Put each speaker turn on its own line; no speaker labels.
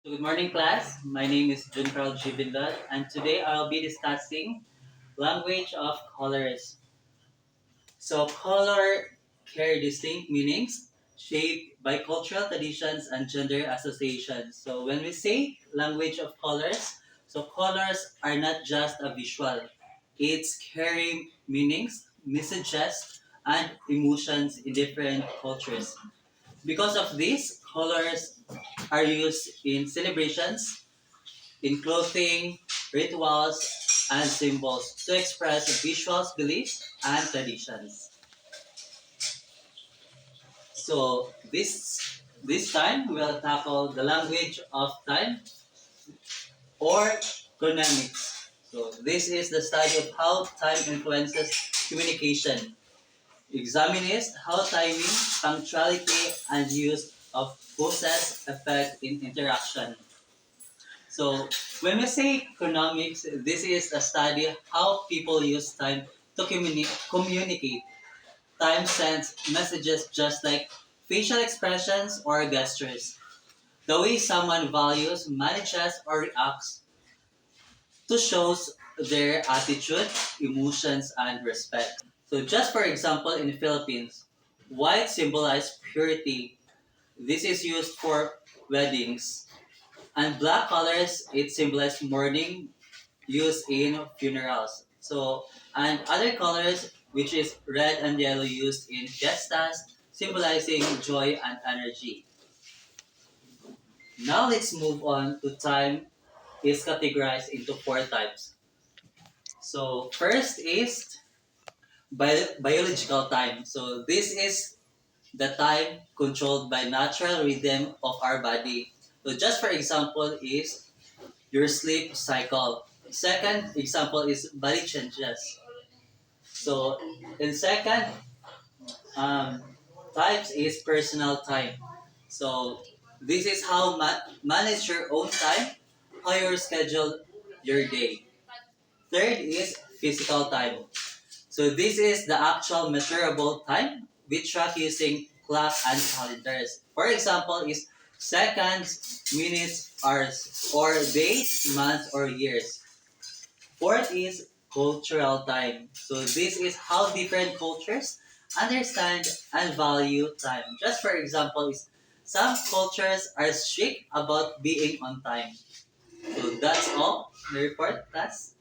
So good morning, class. My name is Junpral Jibindal, and today I'll be discussing language of colors. So color carry distinct meanings shaped by cultural traditions and gender associations. So when we say language of colors, so colors are not just a visual. It's carrying meanings, messages, and emotions in different cultures. Because of this, colors are used in celebrations, in clothing, rituals, and symbols to express visuals, beliefs, and traditions. So this time we'll tackle the language of time or chronemics. So this is the study of how time influences communication. Examines how timing, punctuality, and use of process affect in interaction. So when we say economics, this is a study how people use time to communicate. Time sends messages just like facial expressions or gestures. The way someone values, manages, or reacts to shows their attitude, emotions, and respect. So just for example, in the Philippines, white symbolizes purity. This is used for weddings. And black colors, it symbolizes mourning, used in funerals. So, and other colors, which is red and yellow, used in fiestas, symbolizing joy and energy. Now let's move on to time is categorized into four types. So first is biological time. So this is the time controlled by natural rhythm of our body. So just for example is your sleep cycle. Second example is body changes. So in second um, types is personal time. So this is how manage your own time, how you schedule your day. Third is physical time. So this is the actual measurable time we track using clock and calendars. For example, is seconds, minutes, hours, or days, months, or years. Fourth is cultural time. So this is how different cultures understand and value time. Just for example, is some cultures are strict about being on time. So that's all the report, class.